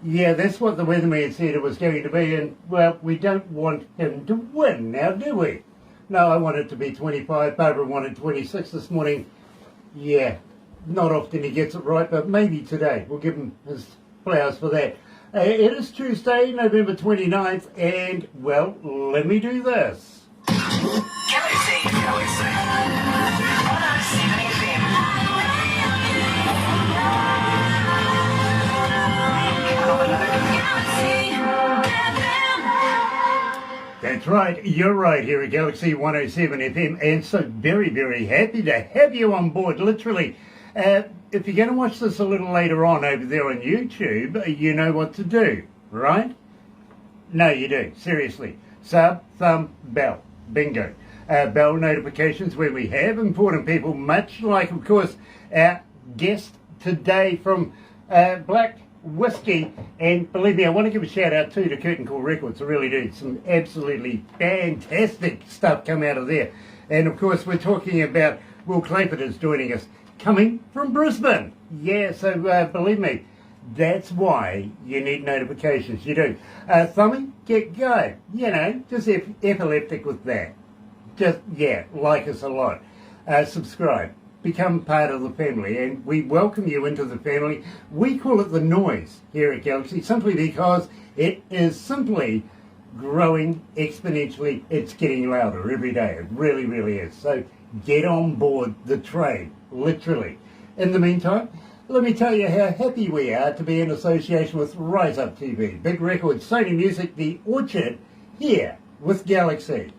Yeah, that's what the weatherman said it was going to be, and, well, we don't want him to win now, do we? No, I want it to be 25. Barbara wanted 26 this morning. Yeah, not often he gets it right, but maybe today. We'll give him his flowers for that. It is Tuesday, November 29th, and, well, let me do this. Galaxy 107fm. That's right, you're right here at Galaxy 107 FM, and so very, very happy to have you on board, literally. If you're going to watch this a little later on over there on YouTube, you know what to do, right? No, you do, seriously. Sub, thumb, bell, bingo. Bell notifications where we have important people, much like, of course, our guest today from Black Whiskey, and believe me, I want to give a shout out too to Curtain Call Records. I really do. Some absolutely fantastic stuff come out of there. And of course, we're talking about Will Clayford is joining us, coming from Brisbane. Yeah, so believe me, that's why you need notifications. You do. Thummy, get go. You know, just epileptic with that. Just, yeah, like us a lot. Subscribe. Become part of the family, and we welcome you into the family. We call it the noise here at Galaxy, simply because it is simply growing exponentially. It's getting louder every day. It really, really is. So get on board the train, literally. In the meantime, let me tell you how happy we are to be in association with Rise Up TV, Big Records, Sony Music, The Orchard, here with Galaxy.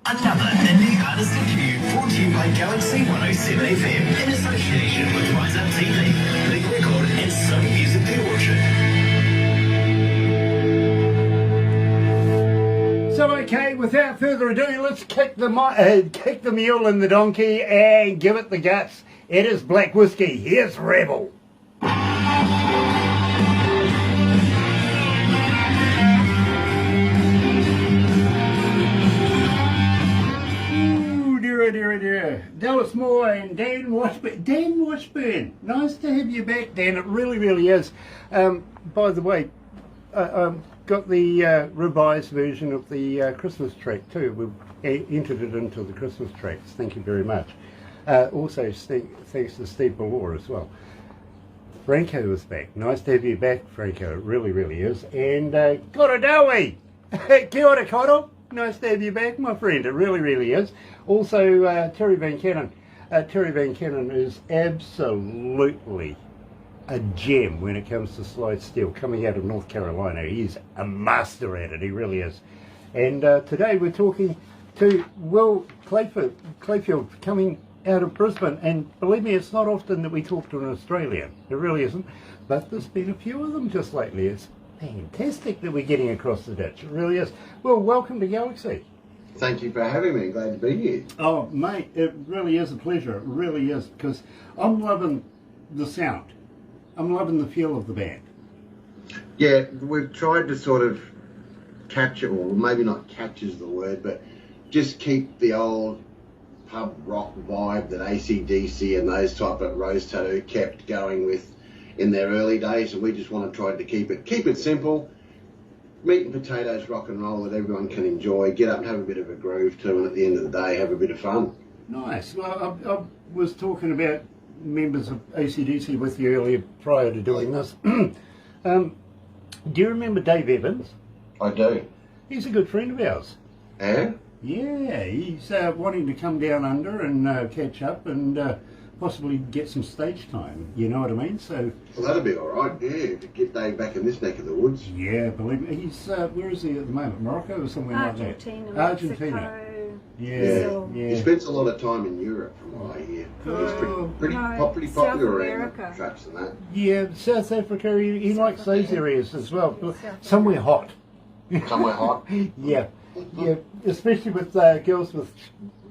Another indie artist interview brought to you by Galaxy 107fm in association with Rise Up TV, Big Record and Sony Music The Orchard. So okay, without further ado, let's kick the mule in the donkey and give it the guts. It is Black Whiskey. Here's Rebel. Dear. Dallas Moore and Dan Washburn. Dan Washburn, nice to have you back, Dan. It really, really is. By the way, got the revised version of the Christmas track too. We've entered it into the Christmas tracks. Thank you very much. Also, thanks to Steve Ballore as well. Franco is back. Nice to have you back, Franco. It really, really is. And Korodawi. Kia ora, Koro. Nice to have you back, my friend. It really, really is. Also, Terry Van Cannon. Terry Van Cannon is absolutely a gem when it comes to slide steel, coming out of North Carolina. He's a master at it. He really is. And today we're talking to Will Clayfield coming out of Brisbane. And believe me, it's not often that we talk to an Australian. It really isn't. But there's been a few of them just lately. It's fantastic that we're getting across the ditch. It really is. Well, welcome to Galaxy. Thank you for having me. Glad to be here. Oh, mate, it really is a pleasure. It really is, because I'm loving the sound. I'm loving the feel of the band. Yeah, we've tried to sort of capture, or maybe not capture is the word, but just keep the old pub rock vibe that AC/DC and those type of Rose Tattoo kept going with in their early days, and we just want to try to keep it simple, meat and potatoes rock and roll that everyone can enjoy, get up and have a bit of a groove to, and at the end of the day have a bit of fun. Nice. Well, I was talking about members of AC/DC with you earlier prior to doing this. Do you remember Dave Evans? I do. He's a good friend of ours. Yeah? Yeah, he's wanting to come down under and catch up and possibly get some stage time, you know what I mean? So, well, that'd be all right, yeah, to get Dave back in this neck of the woods. Yeah, believe me. He's, where is he at the moment? Morocco or somewhere like that? Argentina. Mexico, Yeah. He spends a lot of time in Europe, from what I hear. He's pretty popular around tracks and that. Yeah, South Africa, he likes those areas as well. Somewhere hot. Somewhere hot? Yeah, especially with girls with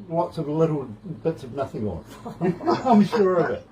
lots of little bits of nothing on. I'm sure of it.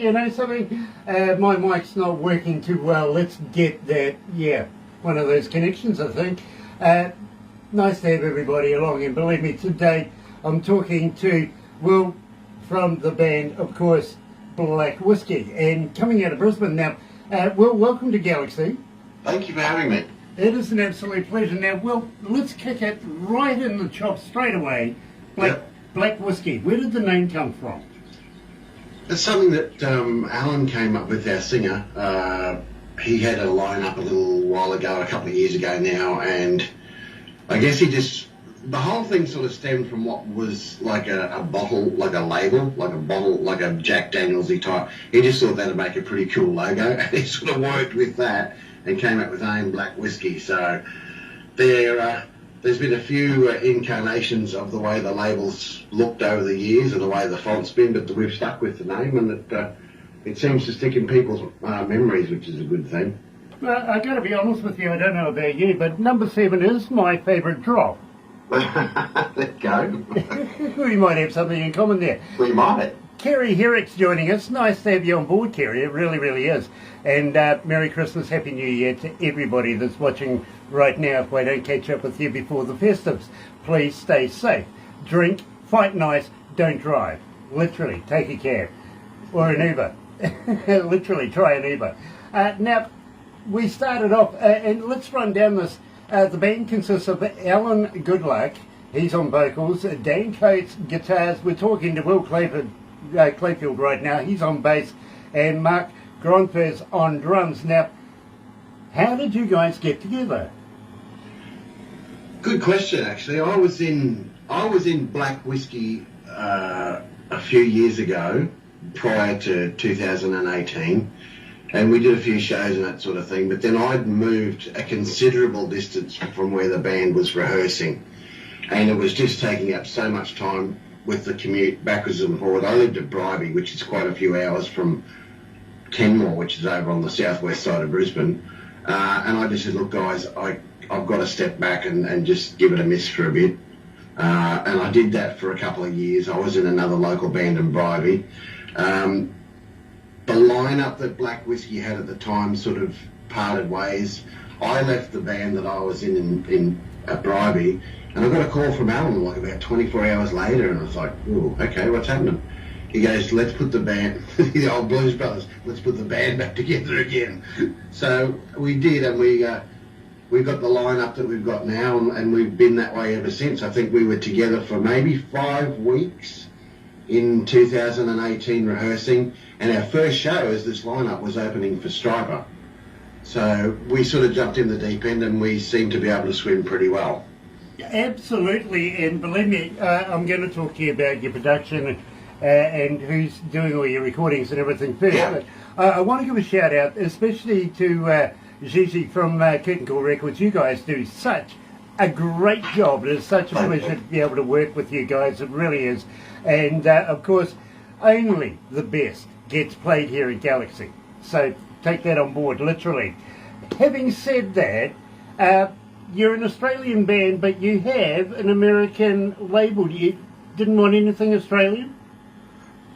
you know something? My mic's not working too well. Let's get that, one of those connections, I think. Nice to have everybody along, and believe me, today I'm talking to Will from the band, of course, Black Whiskey, and coming out of Brisbane. Now, Will, welcome to Galaxy. Thank you for having me. It is an absolute pleasure. Now, Will, let's kick it right in the chops straight away. Black Whiskey, where did the name come from? It's something that Alan came up with, our singer. He had a line-up a little while ago, a couple of years ago now, and I guess the whole thing sort of stemmed from what was like a bottle, like a label, like a bottle, like a Jack Danielsy type. He just thought that'd make a pretty cool logo, and he sort of worked with that and came up with AIM Black Whiskey. So there's been a few incarnations of the way the labels looked over the years and the way the font's been, but we've stuck with the name, and it seems to stick in people's memories, which is a good thing. Well, I got to be honest with you, I don't know about you, but number 7 is my favourite drop. Let's go. We might have something in common there. We might. Kerry Herrick's joining us. Nice to have you on board, Kerry. It really, really is. And Merry Christmas, Happy New Year to everybody that's watching right now. If I don't catch up with you before the festives, please stay safe. Drink, fight nice, don't drive. Literally, take a cab or an Uber. Literally, try an Uber. Now, we started off, and let's run down this. The band consists of Alan Goodluck, he's on vocals, Dan Coates guitars. We're talking to Will Clayfield right now, he's on bass, and Mark Gronfers on drums. Now, how did you guys get together? Good question, actually. I was in Black Whiskey a few years ago, prior to 2018. And we did a few shows and that sort of thing, but then I'd moved a considerable distance from where the band was rehearsing, and it was just taking up so much time with the commute backwards and forward. I lived at Bribie, which is quite a few hours from Kenmore, which is over on the southwest side of Brisbane, and I just said, look guys, I've got to step back and just give it a miss for a bit, and I did that for a couple of years. I was in another local band in Bribie. The lineup that Black Whiskey had at the time sort of parted ways. I left the band that I was in at Bribie, and I got a call from Alan like about 24 hours later, and I was like, "Ooh, okay, what's happening?" He goes, "Let's put the band, the old Blues Brothers, let's put the band back together again." So we did, and we got the lineup that we've got now, and we've been that way ever since. I think we were together for maybe 5 weeks in 2018 rehearsing, and our first show as this lineup was opening for Striper. So we sort of jumped in the deep end, and we seem to be able to swim pretty well. Absolutely, and believe me, I'm going to talk to you about your production and who's doing all your recordings and everything first. Yeah. But I want to give a shout out, especially to Gigi from Curtain Call Records. You guys do such a great job. It is such a pleasure to be able to work with you guys. It really is. And of course, only the best gets played here at Galaxy. So take that on board, literally. Having said that, you're an Australian band, but you have an American label. You didn't want anything Australian?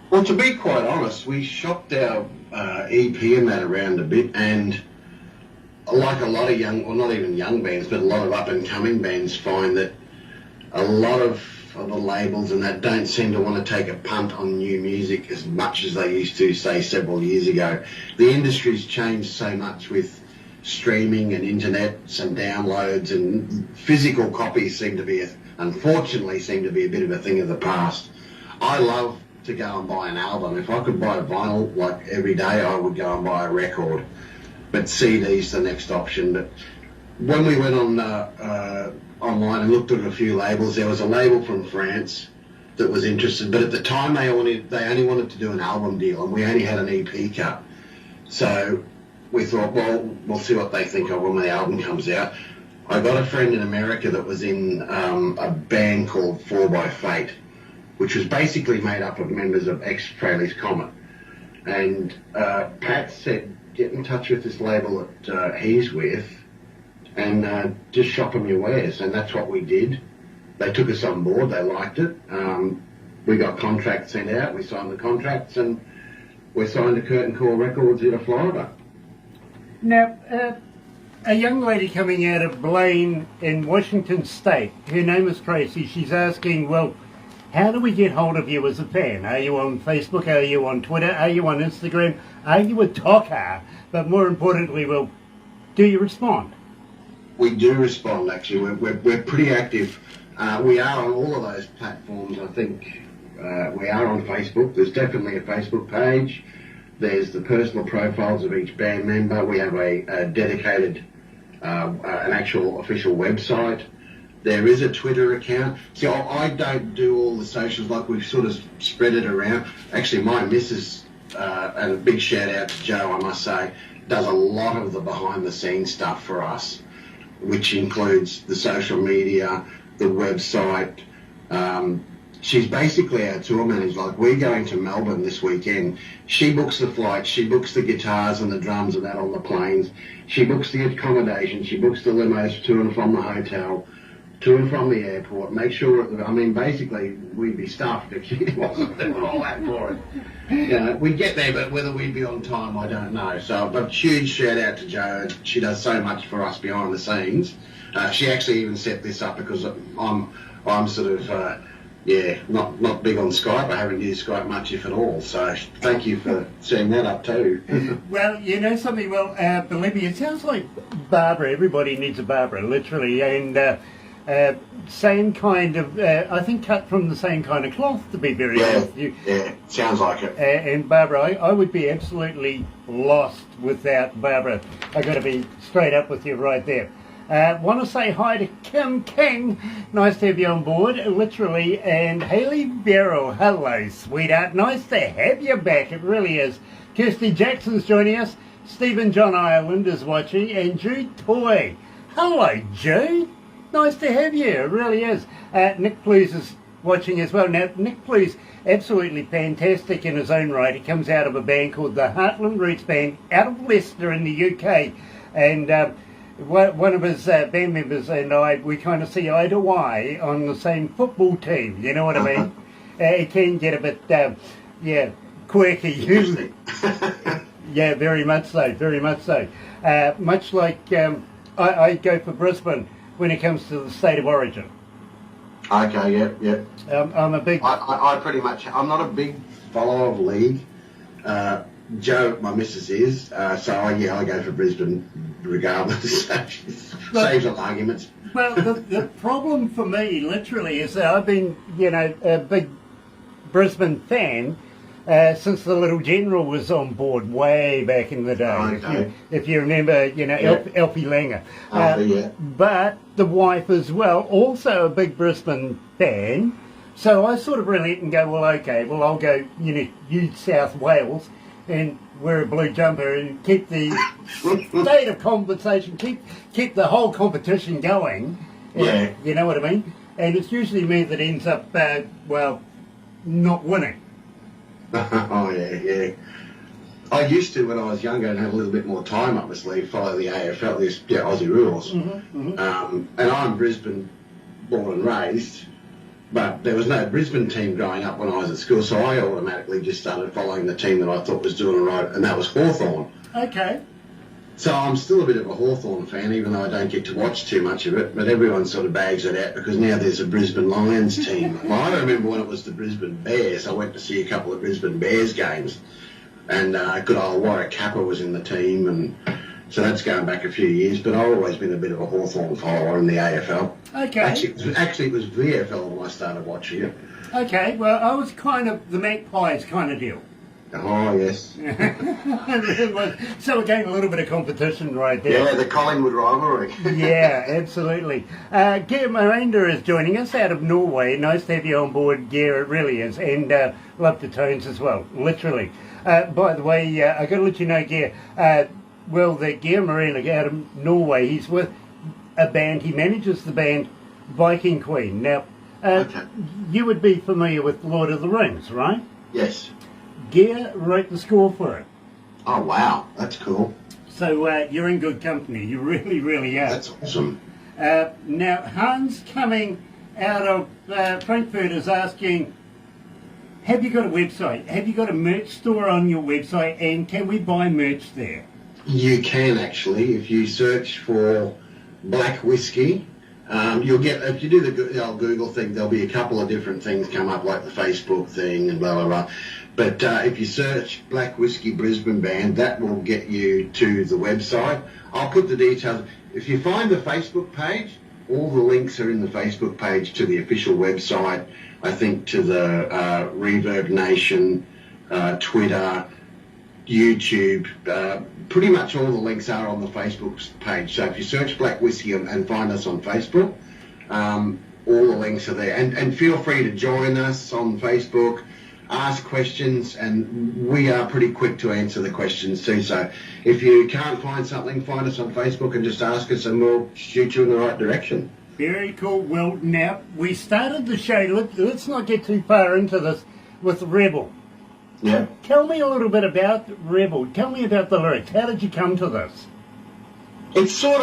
Well, to be quite honest, we shopped our EP and that around a bit, and like a lot of young, well, not even young bands, but a lot of up-and-coming bands find that a lot of the labels and that don't seem to want to take a punt on new music as much as they used to, say, several years ago. The industry's changed so much with streaming and internet and downloads, and physical copies unfortunately seem to be a bit of a thing of the past. I love to go and buy an album. If I could buy a vinyl like every day, I would go and buy a record. But CD's the next option. But when we went on online and looked at a few labels, there was a label from France that was interested, but at the time they only wanted to do an album deal, and we only had an EP cut. So we thought, well, we'll see what they think of when the album comes out. I got a friend in America that was in a band called 4 x Fate, which was basically made up of members of ex-Fraley's Comet. And Pat said, get in touch with this label that he's with and just shop them your wares. And that's what we did. They took us on board. They liked it. We got contracts sent out. We signed the contracts, and we're signed to Curtain Call Records in Florida. Now, a young lady coming out of Blaine in Washington State, her name is Tracy, she's asking, well, how do we get hold of you as a fan? Are you on Facebook? Are you on Twitter? Are you on Instagram? Are you a talker? But more importantly, well, do you respond? We do respond, actually. We're pretty active. We are on all of those platforms, I think. We are on Facebook. There's definitely a Facebook page. There's the personal profiles of each band member. We have a dedicated, an actual official website. There is a Twitter account. See, I don't do all the socials, like we've sort of spread it around. Actually, my missus, and a big shout out to Joe, I must say, does a lot of the behind the scenes stuff for us, which includes the social media, the website. She's basically our tour manager. Like, we're going to Melbourne this weekend. She books the flights, she books the guitars and the drums and that on the planes. She books the accommodation, she books the limos to and from the hotel, to and from the airport. Make sure, I mean, basically, we'd be stuffed if she wasn't doing all that for it. You know, we'd get there, but whether we'd be on time, I don't know. So, but huge shout out to Jo. She does so much for us behind the scenes. She actually even set this up because I'm sort of, not big on Skype. I haven't used Skype much, if at all. So thank you for setting that up too. Well, you know something, believe me, it sounds like Barbara. Everybody needs a Barbara, literally, and same kind of, I think cut from the same kind of cloth, to be very honest with you. Yeah, sounds like it. And Barbara, I would be absolutely lost without Barbara. I got to be straight up with you right there. Want to say hi to Kim King. Nice to have you on board, literally. And Haley Barrow. Hello, sweetheart. Nice to have you back. It really is. Kirsty Jackson's joining us. Stephen John Ireland is watching. And Jude Toy. Hello, Jude. Nice to have you. It really is. Nick Plews is watching as well. Now, Nick Plews, absolutely fantastic in his own right. He comes out of a band called the Heartland Roots Band out of Leicester in the UK. And one of his band members and I, we kind of see eye to eye on the same football team, you know what I mean? It can get a bit, quirky. Yeah, very much so, very much so. Much like I go for Brisbane when it comes to the state of origin. Okay, yeah. I'm a big... I pretty much, I'm not a big follower of league. Joe, my missus is, so I go for Brisbane regardless. Saves on arguments. Well, the problem for me, literally, is that I've been, a big Brisbane fan since the Little General was on board way back in the day. Okay. If you remember, Alfie Langer. Yeah. But the wife as well, also a big Brisbane fan. So I sort of relate and go, well, okay, well, I'll go, New South Wales and wear a blue jumper and keep the state of conversation, keep the whole competition going. Yeah. You know what I mean? And it's usually me that ends up, not winning. Oh, yeah. I used to, when I was younger and had a little bit more time up my sleeve, follow the AFL, the Aussie rules. And I'm Brisbane born and raised, but there was no Brisbane team growing up when I was at school, so I automatically just started following the team that I thought was doing all right, and that was Hawthorn. Okay. So I'm still a bit of a Hawthorn fan, even though I don't get to watch too much of it, but everyone sort of bags it out because now there's a Brisbane Lions team. Well, I remember when it was the Brisbane Bears. I went to see a couple of Brisbane Bears games, and good old Warwick Kappa was in the team, and so that's going back a few years, but I've always been a bit of a Hawthorn follower in the AFL. Okay. Actually, it was VFL when I started watching it. Okay, well, I was kind of the Magpies kind of deal. Oh, yes. So again, a little bit of competition right there. Yeah, the Collingwood rivalry. Yeah, absolutely. Geir Miranda is joining us out of Norway. Nice to have you on board, Geir, it really is. And love the tones as well, literally. By the way, I got to let you know, Geir, that Geir Miranda out of Norway, he's with a band, he manages the band Viking Queen. Now, you would be familiar with Lord of the Rings, right? Yes. Geir wrote the score for it. Oh, wow. That's cool. So you're in good company. You really, really are. That's awesome. Now, Hans coming out of Frankfurt is asking, Have you got a website? Have you got a merch store on your website? And can we buy merch there? You can actually, if you search for Black Whiskey. You'll get, if you do the old Google thing, there'll be a couple of different things come up, like the Facebook thing and blah, blah, blah. But if you search Black Whiskey Brisbane Band, that will get you to the website. I'll put the details. If you find the Facebook page, all the links are in the Facebook page to the official website, I think to the Reverb Nation, Twitter, YouTube, pretty much all the links are on the Facebook page. So if you search Black Whiskey and find us on Facebook, all the links are there. And feel free to join us on Facebook, ask questions, and we are pretty quick to answer the questions too. So if you can't find something, find us on Facebook and just ask us and we'll shoot you in the right direction. Very cool. Well, now, we started the show, let's not get too far into this, with Rebel. Yeah. Tell me a little bit about Rebel. Tell me about the lyrics. How did you come to this? It's sort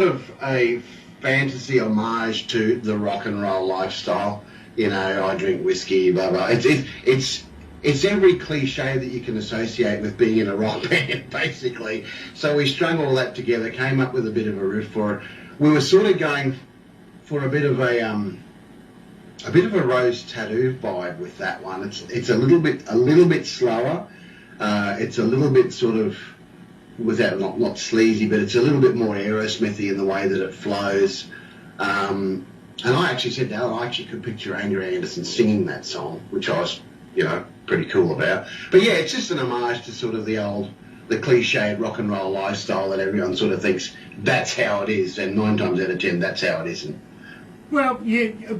of a fantasy homage to the rock and roll lifestyle. You know, I drink whiskey, blah blah. It's every cliche that you can associate with being in a rock band, basically. So we strung all that together, came up with a bit of a riff for it. We were sort of going for a bit of a rose tattoo vibe with that one. It's a little bit slower. It's a little bit sort of, without not sleazy, but it's a little bit more Aerosmithy in the way that it flows. And I actually said that I actually could picture Andrew Anderson singing that song, which I was, pretty cool about. But yeah, it's just an homage to sort of the cliched rock and roll lifestyle that everyone sort of thinks that's how it is, and 9 times out of 10 that's how it isn't. Well,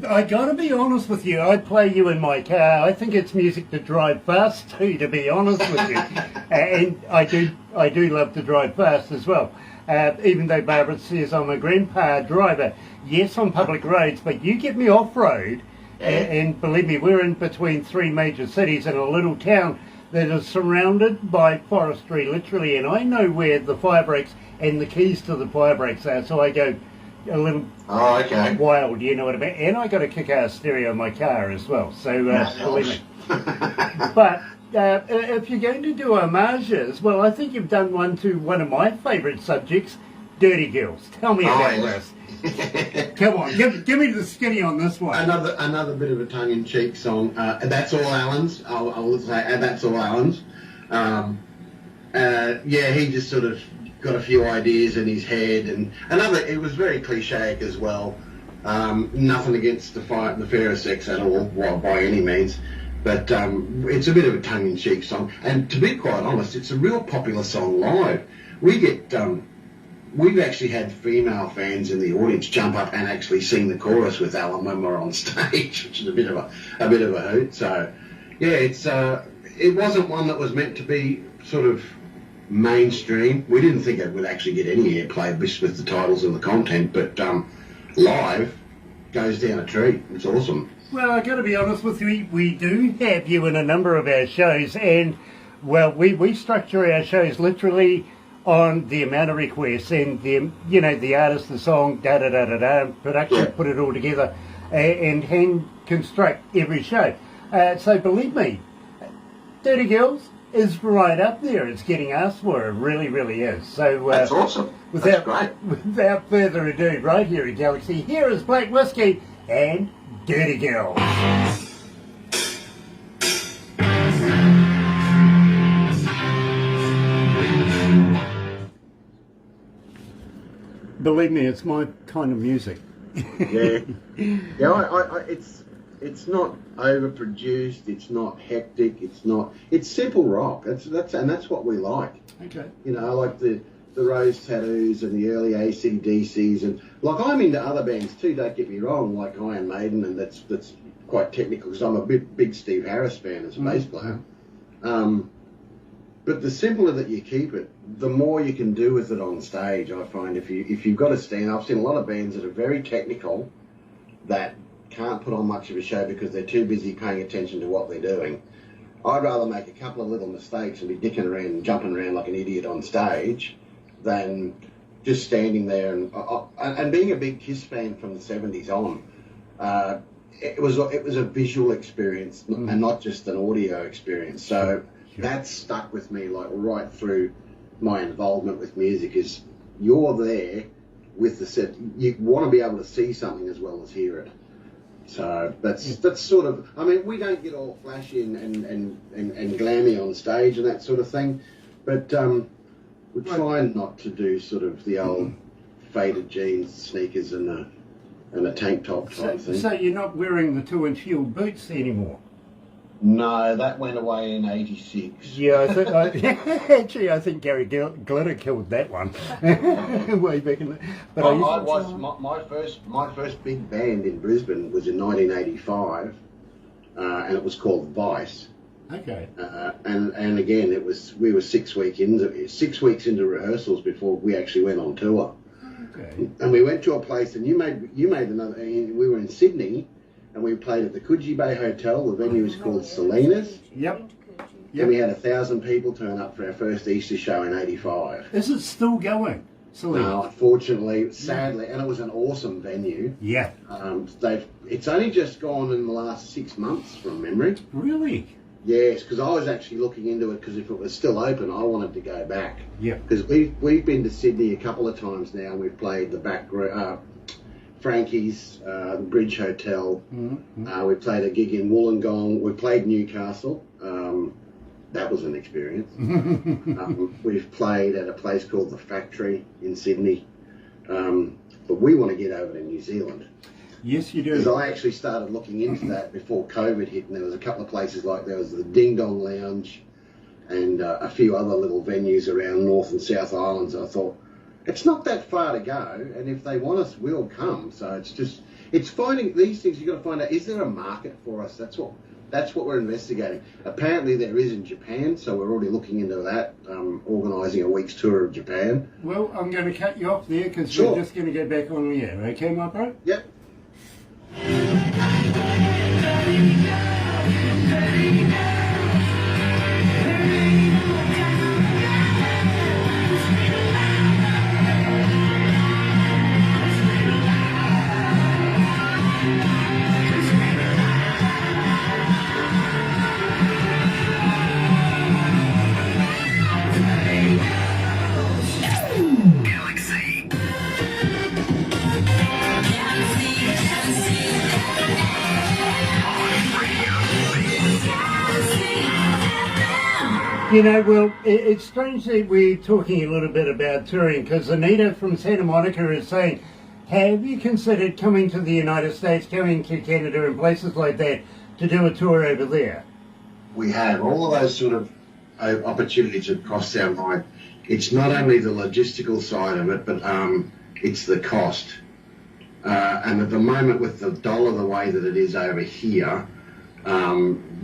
I gotta be honest with you. I play you in my car. I think it's music to drive fast to be honest with you. And I do love to drive fast as well. Even though Barbara says I'm a grandpa driver. Yes, on public roads, but you get me off-road, and believe me, we're in between 3 major cities in a little town that is surrounded by forestry, literally, and I know where the fire breaks and the keys to the fire breaks are, so I go a little wild, you know what I mean? And I got a kick-ass stereo in my car as well, so believe me. But if you're going to do homages, well, I think you've done one to one of my favourite subjects, Dirty Girls. Tell me about this. Come on, give me the skinny on this one. Another bit of a tongue-in-cheek song. That's all Alan's. I will say, that's all Alan's. He just sort of got a few ideas in his head, and it was very cliche as well. Nothing against the fairer sex at all, by any means, but it's a bit of a tongue-in-cheek song. And to be quite honest, it's a real popular song live. We've actually had female fans in the audience jump up and actually sing the chorus with Alan when we're on stage, which is a bit of a hoot. So yeah, it wasn't one that was meant to be sort of mainstream. We didn't think it would actually get any airplay with the titles and the content, but live goes down a treat. It's awesome. Well, I got to be honest with you, we do have you in a number of our shows, and well, we structure our shows literally on the amount of requests and the artist, the song, production, put it all together and hand construct every show. So believe me, Dirty Girls is right up there. It's getting asked for. It really, really is. So that's awesome. That's great. Without further ado, right here at Galaxy, here is Black Whiskey and Dirty Girls. Believe me, it's my kind of music. Yeah. It's not overproduced. It's not hectic. It's simple rock. That's what we like. Okay. I like the rose tattoos and the early AC/DCs, and like I'm into other bands too. Don't get me wrong, like Iron Maiden, and that's quite technical because I'm a big Steve Harris fan as a bass player. But the simpler that you keep it, the more you can do with it on stage. I find if you've got to stand, I've seen a lot of bands that are very technical that can't put on much of a show because they're too busy paying attention to what they're doing. I'd rather make a couple of little mistakes and be dicking around and jumping around like an idiot on stage than just standing there and being a big Kiss fan from the 70s on. it was a visual experience and not just an audio experience. So that stuck with me like right through my involvement with music. Is you're there with the set. You want to be able to see something as well as hear it. So that's sort of. I mean, we don't get all flashy and glammy on stage and that sort of thing, but we try not to do sort of the old faded jeans, sneakers, and a tank top type thing. So you're not wearing the 2-inch heel boots anymore? No, that went away in '86. Yeah, actually, I think Gary Glitter killed that one way back in the. But my first big band in Brisbane was in 1985, and it was called Vice. Okay. And again, we were 6 weeks into rehearsals before we actually went on tour. Okay. And we went to a place, and you made another. We were in Sydney, and we played at the Coogee Bay Hotel. The venue is called Salinas. Yep. And we had 1,000 people turn up for our first Easter show in '85. Is it still going? No, unfortunately, sadly, and it was an awesome venue. Yeah. It's only just gone in the last 6 months from memory. Really? Yes, because I was actually looking into it, because if it was still open, I wanted to go back. Yeah. Because we've been to Sydney a couple of times now, and we've played the Frankie's, the Bridge Hotel. Mm-hmm. We played a gig in Wollongong. We played Newcastle. That was an experience. We've played at a place called The Factory in Sydney. But we want to get over to New Zealand. Yes, you do. Because I actually started looking into that before COVID hit, and there was a couple of places like there was the Ding Dong Lounge and a few other little venues around North and South Islands. And I thought, it's not that far to go, and if they want us, we'll come. So it's finding these things. You've got to find out, is there a market for us? That's what we're investigating. Apparently there is in Japan, so we're already looking into that, organising a week's tour of Japan. Well, I'm going to cut you off there, because Sure. we're just going to go back on the air. Okay, my bro? Yep. You know, well, it's strange that we're talking a little bit about touring, because Anita from Santa Monica is saying, have you considered coming to the United States, going to Canada and places like that to do a tour over there? We have all of those sort of opportunities have crossed our mind. It's not only the logistical side of it, but it's the cost. And at the moment, with the dollar the way that it is over here,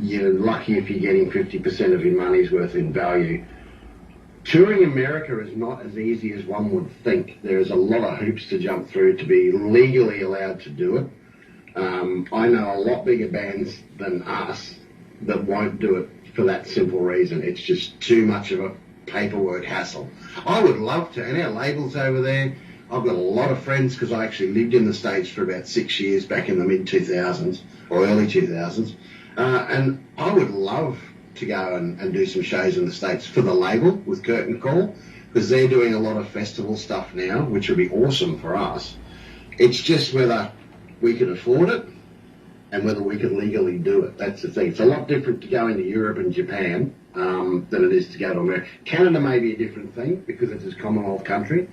you're lucky if you're getting 50% of your money's worth in value. Touring America is not as easy as one would think. There's a lot of hoops to jump through to be legally allowed to do it. I know a lot bigger bands than us that won't do it for that simple reason. It's just too much of a paperwork hassle. I would love to, and our label's over there. I've got a lot of friends, because I actually lived in the States for about 6 years back in the mid-2000s or early 2000s. And I would love to go and do some shows in the States for the label with Curtain Call, because they're doing a lot of festival stuff now, which would be awesome for us. It's just whether we can afford it and whether we can legally do it. That's the thing. It's a lot different to go into Europe and Japan than it is to go to America. Canada may be a different thing because it's a Commonwealth country.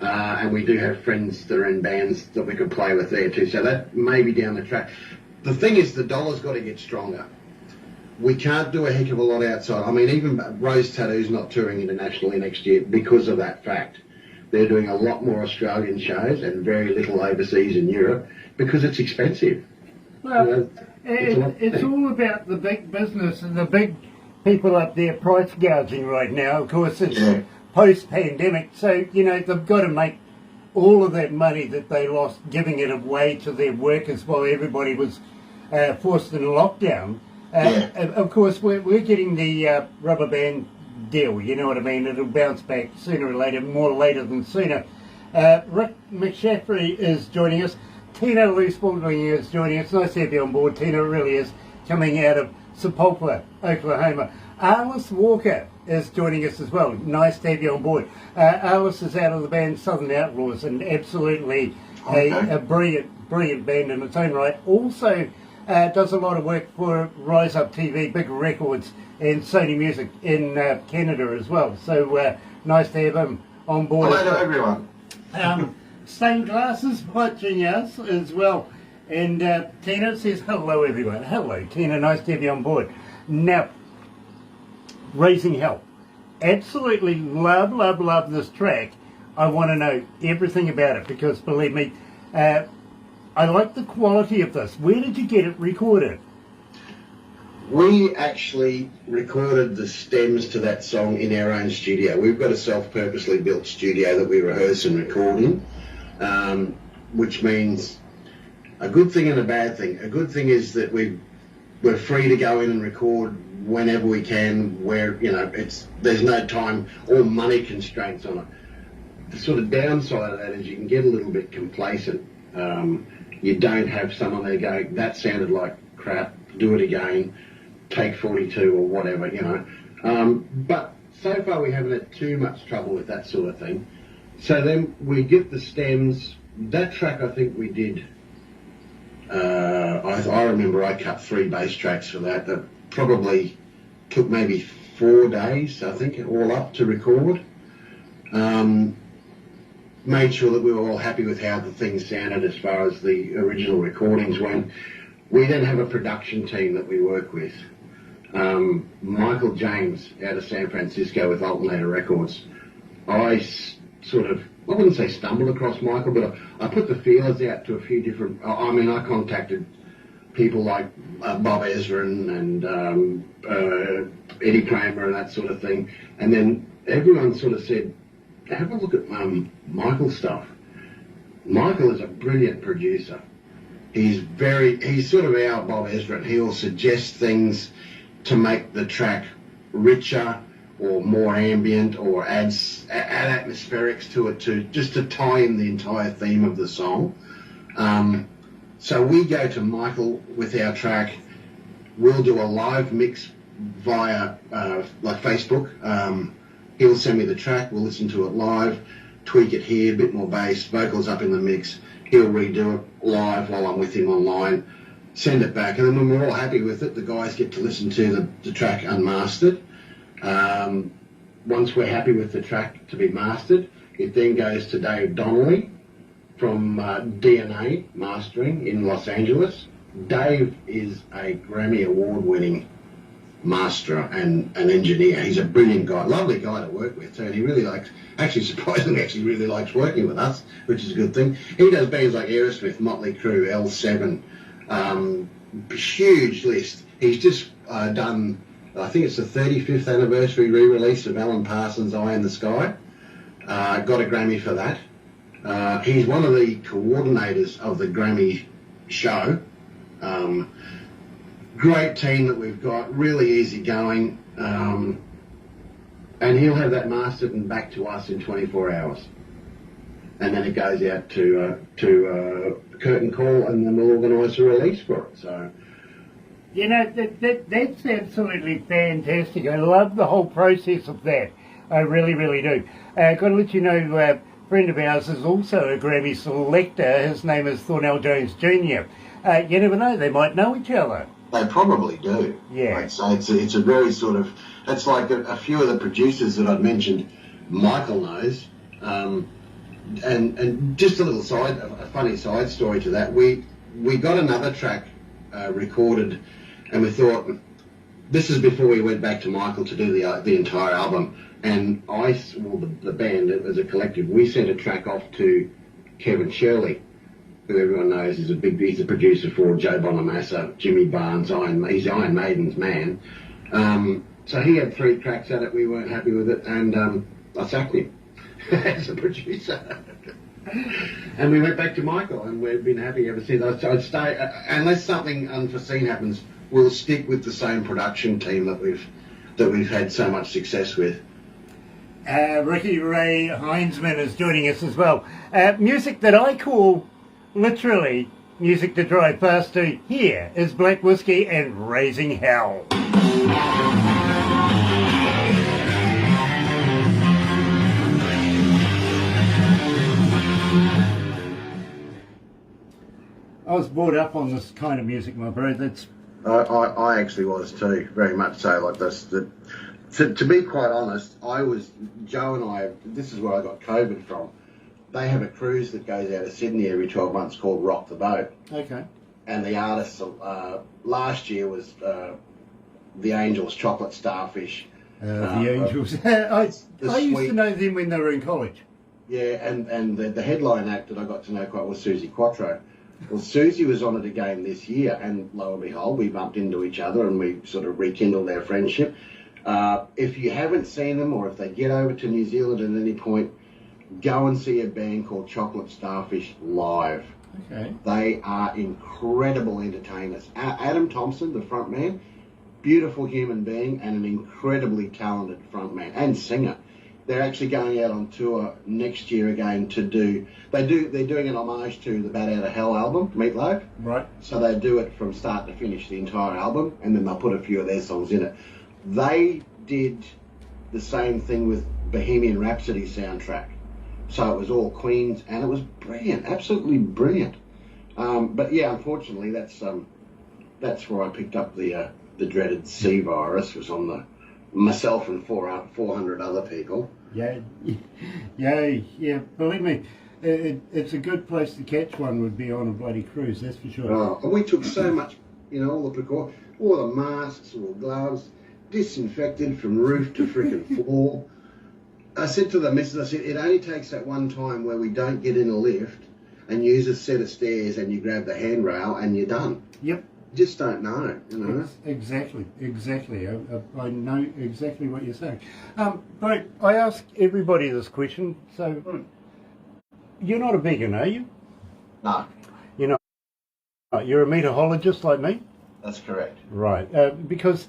And we do have friends that are in bands that we could play with there too. So that may be down the track. The thing is, the dollar's got to get stronger. We can't do a heck of a lot outside. I mean, even Rose Tattoo's not touring internationally next year because of that fact. They're doing a lot more Australian shows and very little overseas in Europe because it's expensive. Well, it's all about the big business and the big people up there price gouging right now. Of course, it's post-pandemic, so, you know, they've got to make all of that money that they lost giving it away to their workers while everybody was forced in lockdown. Of course, we're getting the rubber band deal, you know what I mean? It'll bounce back sooner or later, more later than sooner. Rick McShaffrey is joining us. Tina Loosebaldwin is joining us. Nice to have you on board, Tina. It really is, coming out of Sepulpa, Oklahoma. Alice Walker is joining us as well. Nice to have you on board. Alice is out of the band Southern Outlaws, and absolutely a brilliant band in its own right. Also does a lot of work for Rise Up TV, Big Records, and Sony Music in Canada as well. So nice to have him on board. Hello to everyone. Stained Glasses watching us as well. And Tina says, hello everyone. Hello Tina, nice to have you on board. Now, Raising Hell. Absolutely love this track. I want to know everything about it because believe me, I like the quality of this. Where did you get it recorded? We actually recorded the stems to that song in our own studio. We've got a self-purposely built studio that we rehearse and record in, which means a good thing and a bad thing. A good thing is that we're free to go in and record whenever we can, where there's no time or money constraints on it. The sort of downside of that is you can get a little bit complacent. You don't have someone there going, that sounded like crap, do it again, take 42 or whatever, But so far we haven't had too much trouble with that sort of thing. So then we get the stems. That track I think we did, I remember I cut 3 bass tracks for that. That probably took maybe 4 days, I think, all up to record. Made sure that we were all happy with how the things sounded as far as the original recordings went. We then have a production team that we work with. Michael James out of San Francisco with Alternator Records. I wouldn't say stumbled across Michael, but I put the feelers out to a few different, I contacted people like Bob Ezrin and Eddie Kramer and that sort of thing. And then everyone sort of said, have a look at Michael's stuff. Michael is a brilliant producer. He's sort of our Bob Ezrin. He'll suggest things to make the track richer or more ambient or add atmospherics to it just to tie in the entire theme of the song. So we go to Michael with our track. We'll do a live mix via like Facebook. He'll send me the track, we'll listen to it live, tweak it here, a bit more bass, vocals up in the mix. He'll redo it live while I'm with him online, send it back, and then when we're all happy with it, the guys get to listen to the track unmastered. Once we're happy with the track to be mastered, it then goes to Dave Donnelly from DNA Mastering in Los Angeles. Dave is a Grammy Award-winning masterer and an engineer. He's a brilliant guy, lovely guy to work with too, and he really surprisingly really likes working with us, which is a good thing. He does bands like Aerosmith, Motley Crue, L7, huge list. He's just done, I think it's the 35th anniversary re-release of Alan Parsons' Eye in the Sky. Got a Grammy for that. He's one of the coordinators of the Grammy show. Great team that we've got, really easy going, and he'll have that mastered and back to us in 24 hours. And then it goes out to curtain call, and then we'll organise a release for it. So, that's absolutely fantastic. I love the whole process of that. I really do. Got to let you know, a friend of ours is also a Grammy selector. His name is Thornell Jones Jr. You never know, they might know each other. they probably do. Yeah. I'd say it's a very sort of, it's like a few of the producers that I'd mentioned, Michael knows. And just a funny side story to that. We got another track recorded, and we thought, this is before we went back to Michael to do the entire album. And the band as a collective, we sent a track off to Kevin Shirley, who everyone knows is he's a producer for Joe Bonamassa, Jimmy Barnes, he's Iron Maiden's man. So he had 3 cracks at it. We weren't happy with it, and I sacked him as a producer. And we went back to Michael, and we've been happy ever since. I'd stay, unless something unforeseen happens, we'll stick with the same production team that we've had so much success with. Ricky Ray Heinzman is joining us as well. Music that I call literally music to drive fast to. Here is Black Whiskey and Raising Hell. I was brought up on this kind of music, my bro. That's I actually was too, very much so. Like this, to be quite honest, Joe and I. This is where I got COVID from. They have a cruise that goes out of Sydney every 12 months called Rock the Boat. okay. And the artist last year was the Angels, Chocolate Starfish. The Angels. I used to know them when they were in college. Yeah, and the headline act that I got to know quite was Susie Quattro. Well, Susie was on it again this year, and lo and behold, we bumped into each other and we sort of rekindled our friendship. If you haven't seen them, or if they get over to New Zealand at any point, go and see a band called Chocolate Starfish live. Okay. They are incredible entertainers. Adam Thompson, the front man, beautiful human being and an incredibly talented front man and singer. They're actually going out on tour next year again to do. They're doing an homage to the Bat Out of Hell album, Meatloaf. Right. So they do it from start to finish, the entire album, and then they'll put a few of their songs in it. They did the same thing with Bohemian Rhapsody soundtrack. So it was all Queens, and it was brilliant, absolutely brilliant. But yeah, unfortunately, that's where I picked up the dreaded C virus. Was on myself and 400 other people. Yeah. Believe me, it's a good place to catch one. Would be on a bloody cruise, that's for sure. And we took so much, all the precautions, all the masks, all the gloves, disinfected from roof to freaking floor. I said to the missus, it only takes that one time where we don't get in a lift and use a set of stairs and you grab the handrail and you're done. Yep. Just don't know, Exactly. I know exactly what you're saying. But I ask everybody this question. So, you're not a vegan, are you? No, You're not. You're a meatologist like me? that's correct. Right. Because,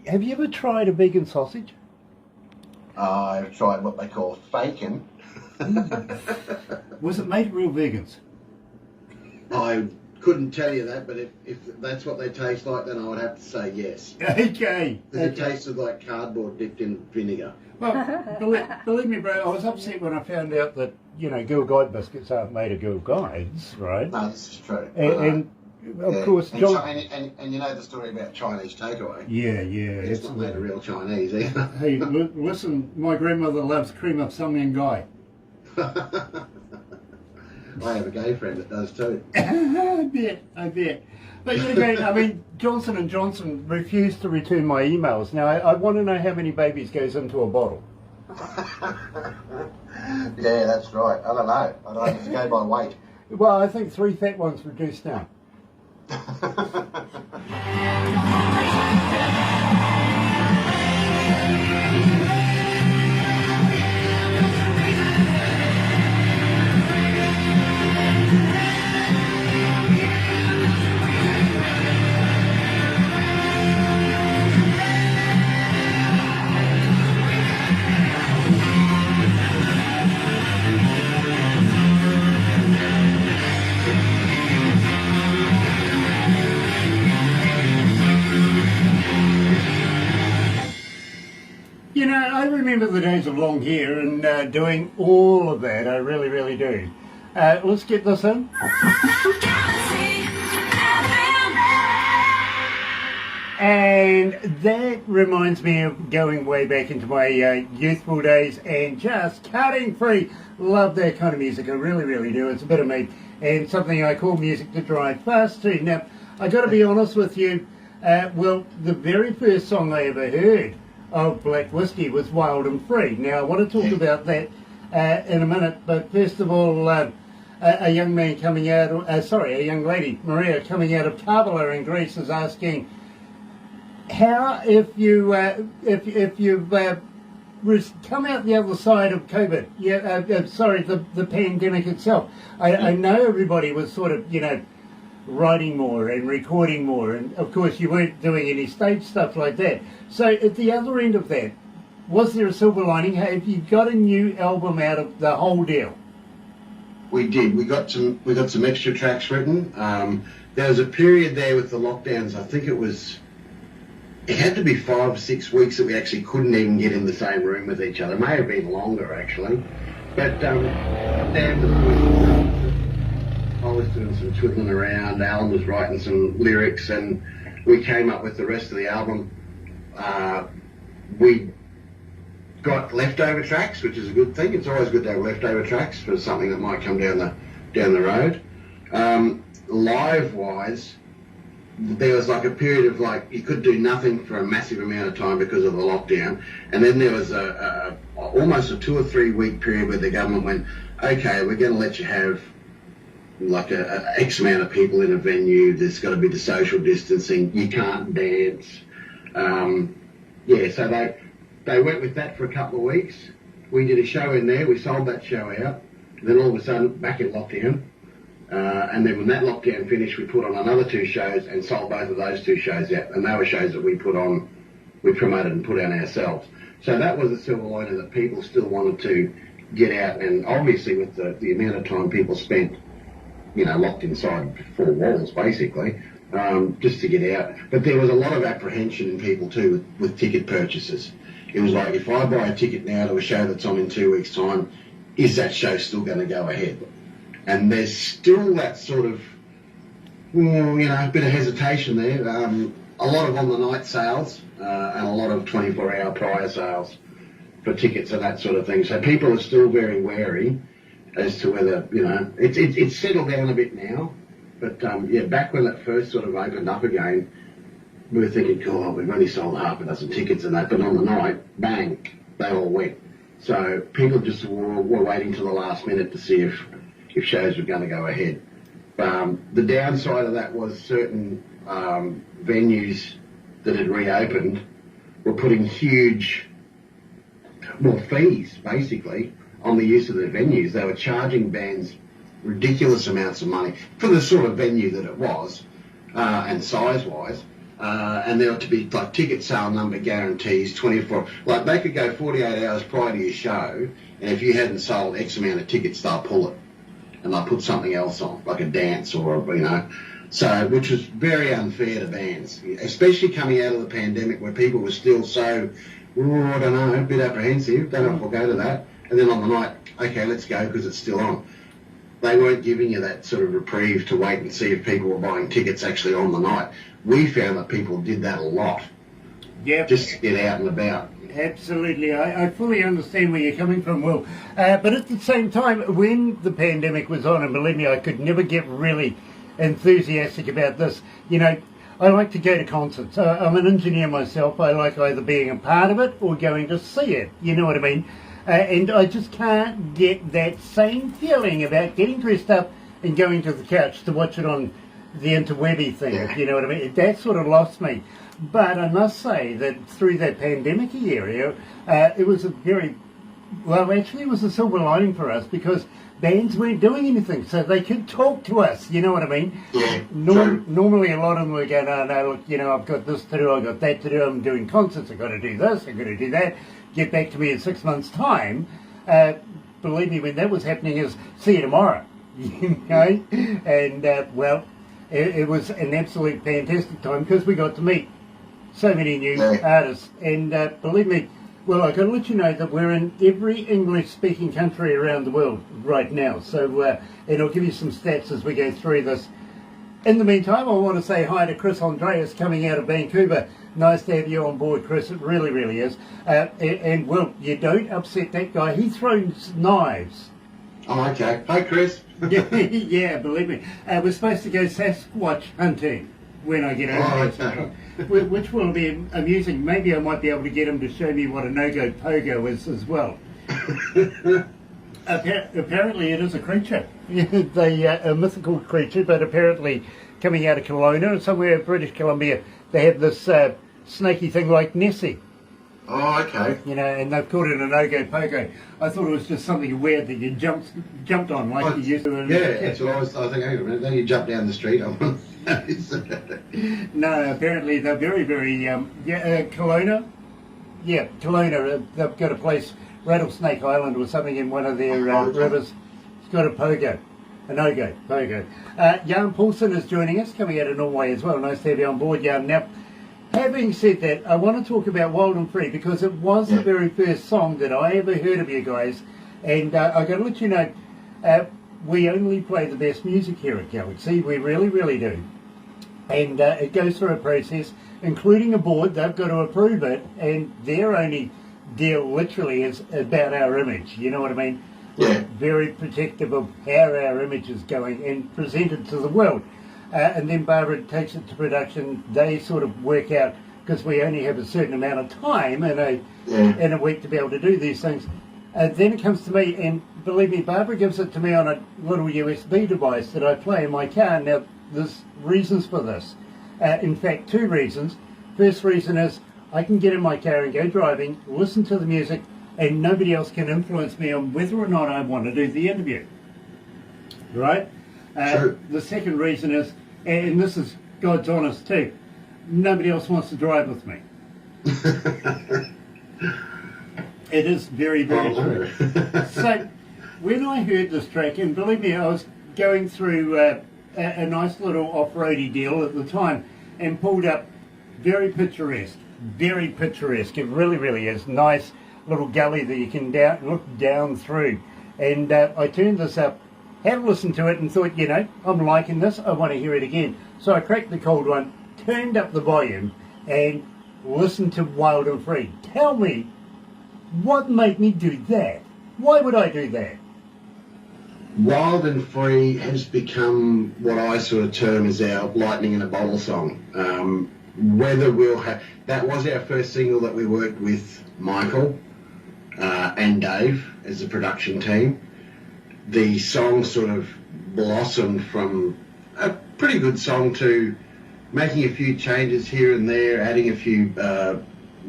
have you ever tried a vegan sausage? I've tried what they call fakin'. Was it made of real vegans? I couldn't tell you that, but if that's what they taste like, then I would have to say yes. Okay. Because it tasted like cardboard dipped in vinegar. Well, believe me, bro, I was upset when I found out that, Girl Guide biscuits aren't made of Girl Guides, right? No, this is true. And of course, and, John... and you know the story about Chinese takeaway? Yeah, It's not made of real Chinese either. Hey, listen, my grandmother loves cream of some young guy. I have a gay friend that does too. I bet. But I mean, Johnson & Johnson refused to return my emails. Now, I want to know how many babies goes into a bottle. Yeah, that's right. I don't know. I don't just go by weight. Well, I think 3 fat ones reduced down. I remember the days of long hair and doing all of that. I really, really do. Let's get this in. And that reminds me of going way back into my youthful days and just cutting free. Love that kind of music. I really, really do. It's a bit of me and something I call music to drive fast to. Now, I got to be honest with you. Well, the very first song I ever heard of Black Whiskey was Wild and Free. Now, I want to talk about that in a minute, but first of all, a young man coming out, a young lady, Maria, coming out of Kavala in Greece is asking, how, if you've come out the other side of COVID, the pandemic itself, I know everybody was sort of, writing more and recording more, and of course you weren't doing any stage stuff like that. So at the other end of that, was there a silver lining? Have you got a new album out of the whole deal? We did. We got some extra tracks written. There was a period there with the lockdowns. I think it had to be 5 or 6 weeks that we actually couldn't even get in the same room with each other. It may have been longer actually, but Dan I was doing some twiddling around. Alan was writing some lyrics, and we came up with the rest of the album. We got leftover tracks, which is a good thing. It's always good to have leftover tracks for something that might come down the road. Live wise, there was like a period of like you could do nothing for a massive amount of time because of the lockdown, and then there was almost a 2 or 3 week period where the government went, okay, we're going to let you have like a X amount of people in a venue. There's got to be the social distancing. You can't dance. So they went with that for a couple of weeks. We did a show in there. We sold that show out. Then all of a sudden, back in lockdown. And then when that lockdown finished, we put on another 2 shows and sold both of those 2 shows out. And they were shows that we promoted and put on ourselves. So that was a silver lining, that people still wanted to get out. And obviously with the amount of time people spent, locked inside 4 walls, basically, just to get out. But there was a lot of apprehension in people too with ticket purchases. It was like, if I buy a ticket now to a show that's on in 2 weeks' time, is that show still going to go ahead? And there's still that sort of, bit of hesitation there. A lot of on-the-night sales and a lot of 24-hour prior sales for tickets and that sort of thing. So people are still very wary as to whether, it's settled down a bit now. But, back when it first sort of opened up again, we were thinking, oh, we've only sold half a dozen tickets and that, but on the night, bang, they all went. So people just were waiting till the last minute to see if shows were going to go ahead. The downside of that was certain venues that had reopened were putting huge, fees, basically, on the use of their venues. They were charging bands ridiculous amounts of money for the sort of venue that it was, and size-wise. And there were to be like ticket sale number guarantees, 24. Like they could go 48 hours prior to your show, and if you hadn't sold X amount of tickets, they'll pull it, and they'll put something else on, like a dance or So, which was very unfair to bands, especially coming out of the pandemic where people were still so, I don't know, a bit apprehensive. Don't know if we'll go to that. And then on the night, okay, let's go because it's still on. They weren't giving you that sort of reprieve to wait and see if people were buying tickets actually on the night. We found that people did that a lot. Yep. Just to get out and about. Absolutely. I fully understand where you're coming from, Will. But at the same time, when the pandemic was on, and believe me, I could never get really enthusiastic about this, I like to go to concerts. I'm an engineer myself. I like either being a part of it or going to see it. You know what I mean? And I just can't get that same feeling about getting dressed up and going to the couch to watch it on the interwebby thing, if you know what I mean. That sort of lost me. But I must say that through that pandemic area, it was a it was a silver lining for us because bands weren't doing anything, so they could talk to us, you know what I mean? Yeah, normally a lot of them were going, oh no, look, I've got this to do, I've got that to do, I'm doing concerts, I've got to do this, I've got to do that, get back to me in 6 months' time. Believe me, when that was happening, is see you tomorrow, And, it was an absolute fantastic time because we got to meet so many new artists. And believe me, well, I've got to let you know that we're in every English-speaking country around the world right now. So, and I'll give you some stats as we go through this. In the meantime, I want to say hi to Chris Andreas coming out of Vancouver. Nice to have you on board, Chris. It really, really is. And, Will, you don't upset that guy. He throws knives. Oh, okay. Hi, Chris. Yeah, believe me. We're supposed to go Sasquatch hunting when I get over there, which will be amusing. Maybe I might be able to get him to show me what a no-go pogo is as well. Apparently it is a creature. A mythical creature, but apparently coming out of Kelowna, somewhere in British Columbia, they have this snaky thing like Nessie. Oh, okay. And they've called it a no-go pogo. I thought it was just something weird that you jumped on like you used to. Yeah, that's what I was thinking. Hang on a minute, then you jump down the street. No, apparently they're very, very, Kelowna. Yeah, Kelowna, they've got a place, Rattlesnake Island or something in one of their rivers. It's got a pogo. A no-go, pogo. Jan Paulson is joining us, coming out of Norway as well. Nice to have you on board, Jan. Now, having said that, I want to talk about Wild and Free because it was the very first song that I ever heard of you guys. And I've got to let you know, we only play the best music here at Galaxy. We really, really do. And it goes through a process, including a board. They've got to approve it, and their only deal literally is about our image. You know what I mean? Yeah. We're very protective of how our image is going and presented to the world. And then Barbara takes it to production. They sort of work out, because we only have a certain amount of time in a week to be able to do these things. Then it comes to me, and believe me, Barbara gives it to me on a little USB device that I play in my car. Now, there's reasons for this. In fact, two reasons. First reason is I can get in my car and go driving, listen to the music, and nobody else can influence me on whether or not I want to do the interview. Right? Sure. The second reason is, and this is God's honest too, nobody else wants to drive with me. It is very, very true. So, when I heard this track, and believe me, I was going through a nice little off-roady deal at the time, and pulled up very picturesque. It really, really is. Nice little gully that you can look down through. And I turned this up, had listened to it, and thought, you know, I'm liking this, I want to hear it again. So I cracked the cold one, turned up the volume, and listened to Wild and Free. Tell me, what made me do that? Why would I do that? Wild and Free has become what I sort of term as our lightning in a bottle song. Whether we'll have... That was our first single that we worked with Michael and Dave as a production team. The song sort of blossomed from a pretty good song to making a few changes here and there, adding a few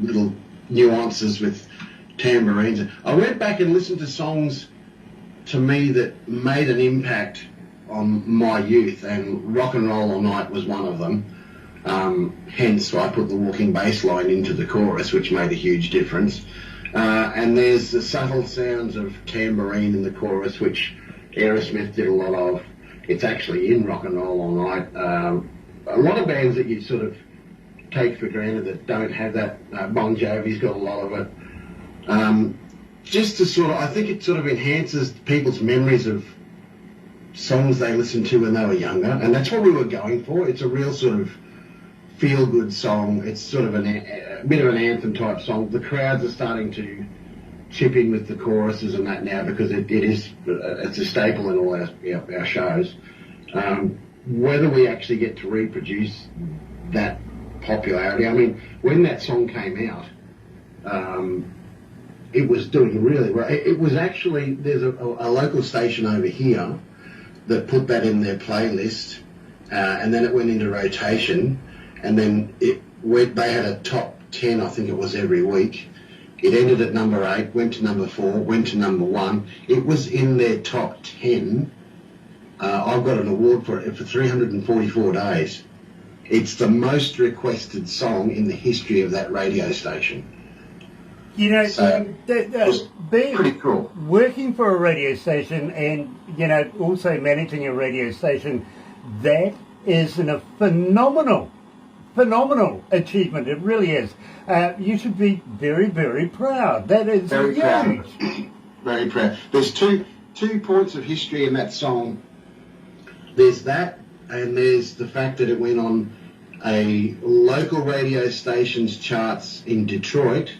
little nuances with tambourines. I went back and listened to songs to me that made an impact on my youth, and Rock and Roll All Night was one of them. Hence I put the walking bass line into the chorus, which made a huge difference. And there's the subtle sounds of tambourine in the chorus, which Aerosmith did a lot of. It's actually in Rock and Roll All Night. A lot of bands that you sort of take for granted that don't have that, Bon Jovi's got a lot of it. Just to sort of, I think it sort of enhances people's memories of songs they listened to when they were younger, and that's what we were going for. It's a real sort of feel-good song. It's sort of a bit of an anthem type song. The crowds are starting to chip in with the choruses and that now, because it's a staple in all our shows. Whether we actually get to reproduce that popularity, I mean, when that song came out, it was doing really well. It was actually, there's a local station over here that put that in their playlist, and then it went into rotation, and then they had a top 10, I think it was, every week. It ended at number 8, went to number 4, went to number 1. It was in their top 10. I've got an award for it for 344 days. It's the most requested song in the history of that radio station. You know, So, being pretty cool. Working for a radio station and, you know, also managing a radio station, that is a phenomenal achievement. It really is. You should be very, very proud. That is Very huge. proud. Very proud. There's two points of history in that song. There's that, and there's the fact that it went on a local radio station's charts in Detroit,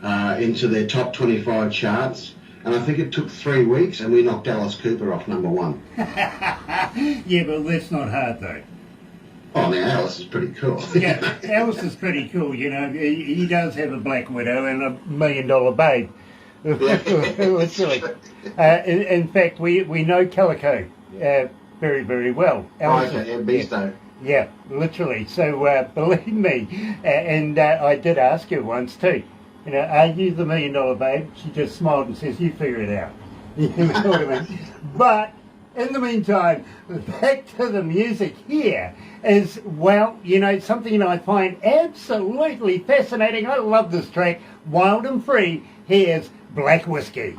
into their top 25 charts, and I think it took 3 weeks, and we knocked Alice Cooper off number 1. Yeah, but that's not hard though. Oh, now Alice is pretty cool. Yeah, Alice is pretty cool, you know. He does have a black widow and $1 million babe. Literally. In fact, we know Calico very, very well. Alice Beasto. Yeah, literally. So believe me, and I did ask her once too, you know, are you the $1 million babe? She just smiled and says, you figure it out. You know what I mean? But in the meantime, back to the music here is, well, you know, something that I find absolutely fascinating. I love this track, Wild and Free. Here's Black Whiskey.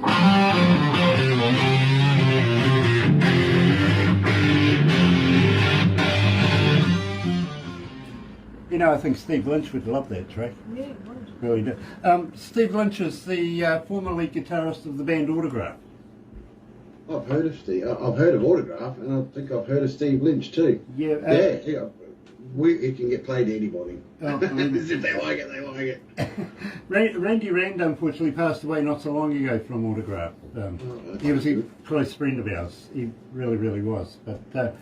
You know, I think Steve Lynch would love that track. Yeah, it would. Really do. Steve Lynch is the former lead guitarist of the band Autograph. I've heard of Steve. I've heard of Autograph, and I think I've heard of Steve Lynch too. Yeah. Yeah. It can get played to anybody. Oh, If they like it, they like it. Randy Rand unfortunately passed away not so long ago from Autograph. He was a close friend of ours. He really, really was. But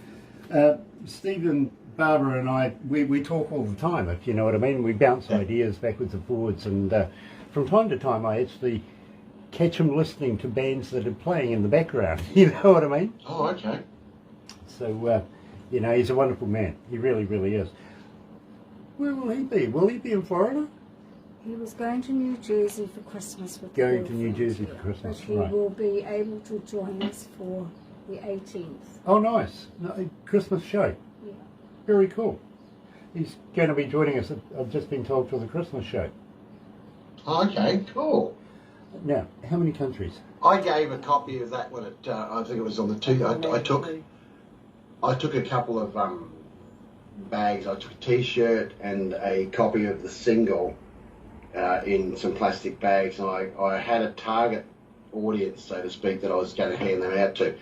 Steve and Barbara and I, we talk all the time, if you know what I mean. We bounce ideas backwards and forwards, and from time to time I actually catch him listening to bands that are playing in the background. You know what I mean? Oh, okay. So, you know, he's a wonderful man. He really, really is. Where will he be? Will he be in Florida? He was going to New Jersey for Christmas with Going the to New girlfriend, Jersey for Christmas, but he right. will be able to join us for the 18th. Oh, nice. No, Christmas show. Yeah. Very cool. He's going to be joining us, I've just been told, for the Christmas show. Oh, okay, cool. Now, how many countries? I gave a copy of that when it. I think it was on the two. I took a couple of bags. I took a T-shirt and a copy of the single in some plastic bags, and I had a target audience, so to speak, that I was going to hand them out to.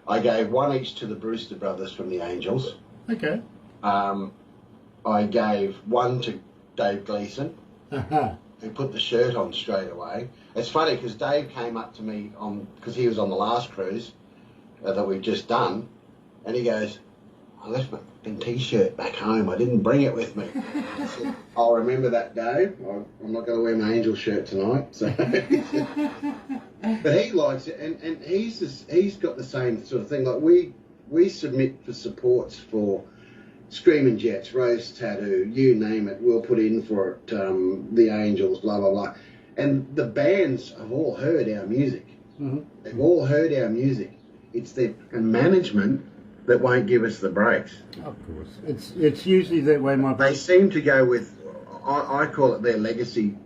I gave one each to the Brewster brothers from the Angels. Okay. I gave one to Dave Gleason, Uh-huh. who put the shirt on straight away. It's funny because Dave came up to me because he was on the last cruise that we've just done, and he goes, "I left my fucking T-shirt back home. I didn't bring it with me." I said, "I'll remember that, Dave. I'm not going to wear my Angel shirt tonight." So, but he likes it, and he's got the same sort of thing. Like we submit for supports for Screaming Jets, Rose Tattoo, you name it. We'll put in for it. The Angels, blah blah blah, and the bands have all heard our music. Mm-hmm. They've all heard our music. It's their management that won't give us the breaks. Of course. It's usually that way, my They seem to go with, I call it their legacy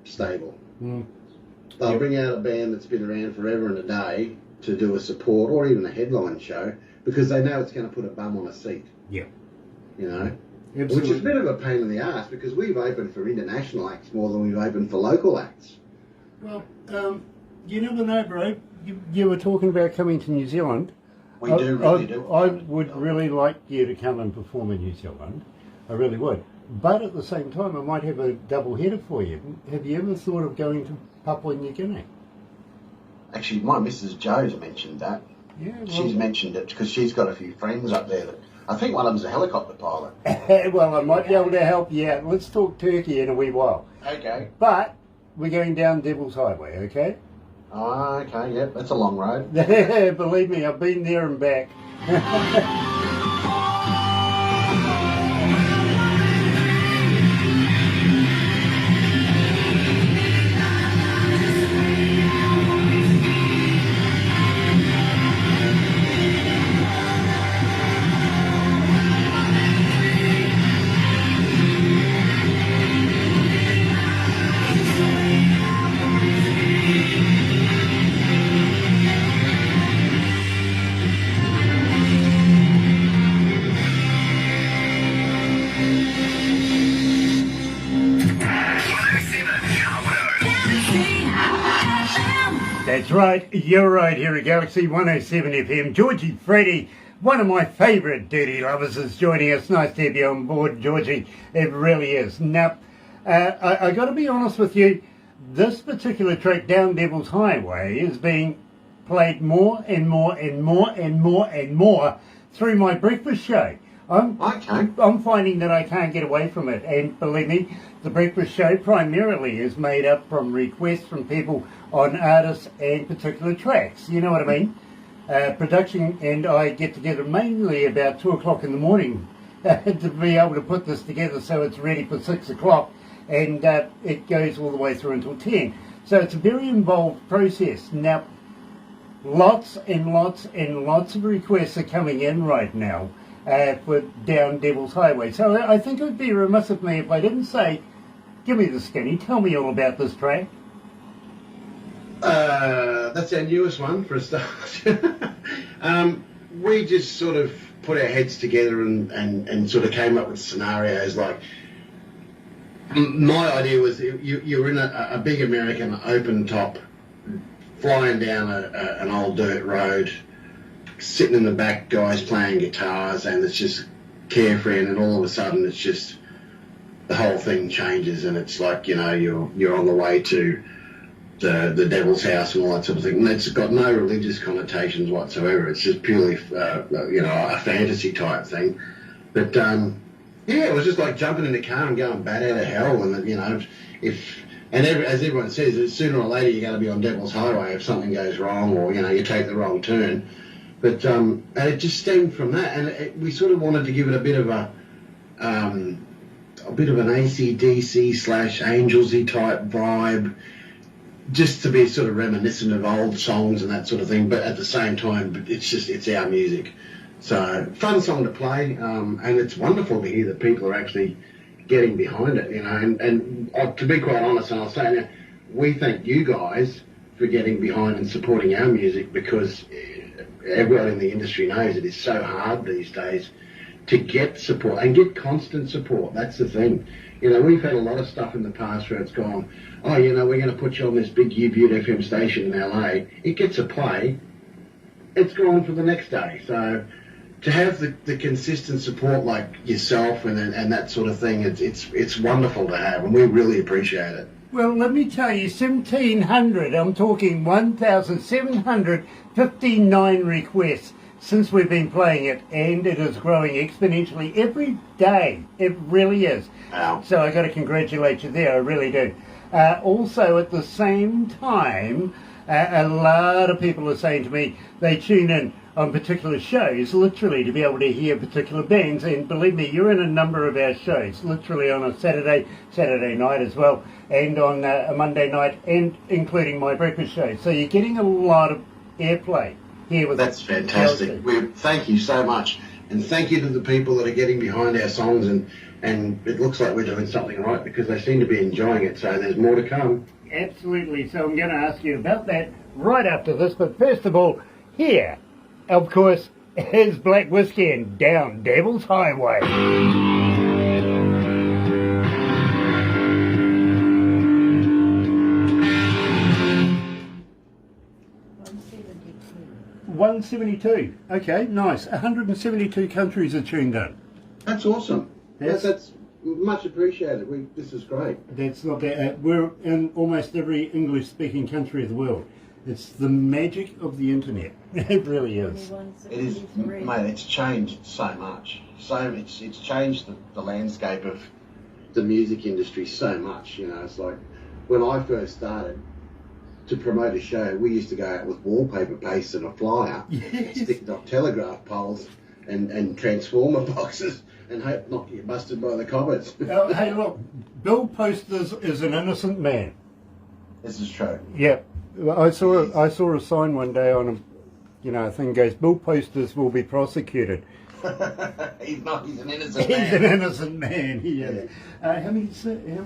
stable. Mm. They'll Yep. bring out a band that's been around forever and a day to do a support or even a headline show because they know it's going to put a bum on a seat. Yeah. You know? Absolutely. Which is a bit of a pain in the ass because we've opened for international acts more than we've opened for local acts. Well, you never know, bro. You were talking about coming to New Zealand. We do really do. I would really like you to come and perform in New Zealand. I really would. But at the same time, I might have a double header for you. Have you ever thought of going to Papua New Guinea? Actually, my Mrs. Jo's mentioned that. Yeah, well, She's mentioned it because she's got a few friends up there. I think one of them's a helicopter pilot. well, I might be able to help you out. Let's talk Turkey in a wee while. Okay. But we're going down Devil's Highway, okay? Oh, okay, yep, that's a long road. Believe me, I've been there and back. That's right, you're right here at Galaxy 107 FM. Georgie Freddy, one of my favourite dirty lovers, is joining us. Nice to have you on board, Georgie. It really is. Now, I got to be honest with you, this particular track, Down Devil's Highway, is being played more and more and more and more and more through my breakfast show. I'm finding that I can't get away from it, and believe me, the breakfast show primarily is made up from requests from people on artists and particular tracks. You know what I mean? Production and I get together mainly about 2 o'clock in the morning to be able to put this together so it's ready for 6 o'clock, and it goes all the way through until 10. So it's a very involved process. Now, lots and lots and lots of requests are coming in right now for Down Devil's Highway. So I think it would be remiss of me if I didn't say, give me the skinny, tell me all about this track. That's our newest one for a start. We just sort of put our heads together and sort of came up with scenarios like My idea was you're in a big American open top, flying down an old dirt road, sitting in the back, guys playing guitars, and it's just carefree, and then all of a sudden it's just the whole thing changes, and it's like, you know, you're on the way to the devil's house and all that sort of thing. And it's got no religious connotations whatsoever. It's just purely, you know, a fantasy type thing. But yeah, it was just like jumping in the car and going bat out of hell. And you know, as everyone says, sooner or later you're going to be on Devil's Highway if something goes wrong, or you know, you take the wrong turn. But and it just stemmed from that, and we sort of wanted to give it a bit of an AC/DC / Angelsy type vibe, just to be sort of reminiscent of old songs and that sort of thing. But at the same time, it's our music. So fun song to play, and it's wonderful to hear that people are actually getting behind it, you know. And to be quite honest, and I'll say now, we thank you guys for getting behind and supporting our music, because everyone in the industry knows it is so hard these days to get support and get constant support. That's the thing. You know, we've had a lot of stuff in the past where it's gone, oh, you know, we're going to put you on this big U-Butte FM station in LA. It gets a play, it's gone for the next day. So to have the consistent support like yourself and that sort of thing, it's wonderful to have, and we really appreciate it. Well, let me tell you, 1,700, I'm talking 1,759 requests since we've been playing it, and it is growing exponentially every day. It really is. Wow. So I got to congratulate you there, I really do. Also, at the same time, a lot of people are saying to me they tune in on particular shows, literally, to be able to hear particular bands. And believe me, you're in a number of our shows, literally on a Saturday night as well, and on a Monday night, and including my breakfast show. So you're getting a lot of airplay here with That's fantastic. Thank you so much, and thank you to the people that are getting behind our songs, and it looks like we're doing something right, because they seem to be enjoying it. So there's more to come. Absolutely. So I'm going to ask you about that right after this. But first of all, here, of course, is Black Whiskey and Down Devil's Highway. $172. Okay, nice. 172 countries are tuned in. That's awesome. Yes. That's much appreciated. This is great. That's not bad. We're in almost every English-speaking country of the world. It's the magic of the internet. It really is. It is, mate. It's changed so much. It's changed the landscape of the music industry so much. You know, it's like when I first started to promote a show, we used to go out with wallpaper paste and a flyer, stick it on telegraph poles and transformer boxes, and hope not get busted by the coppers. Hey, look, Bill Posters is an innocent man. This is true. Yeah, I saw a sign one day on a thing goes, Bill Posters will be prosecuted. He's not. He's an innocent He's man. an innocent man. He is. How many cities?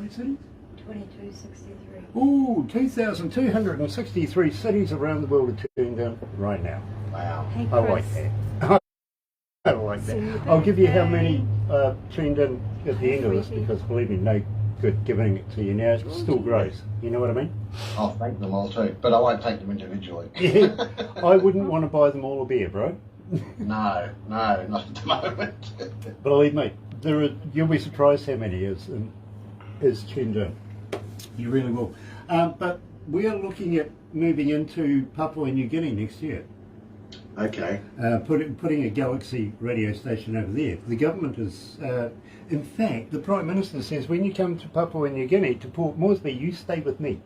2263. Ooh, 2,263 cities around the world are tuned in right now. Wow. Hey, I like Chris. that. I like that. I'll give you how many tuned in at the end of this, because believe me, no good giving it to you now. It still grows. You know what I mean? I'll thank them all too, but I won't take them individually. Yeah. I wouldn't want to buy them all a beer, bro. No, not at the moment. Believe me, you'll be surprised how many is tuned in. You really will. But we are looking at moving into Papua New Guinea next year. Okay. Putting a Galaxy radio station over there. The government is, in fact, the Prime Minister says, when you come to Papua New Guinea, to Port Moresby, you stay with me.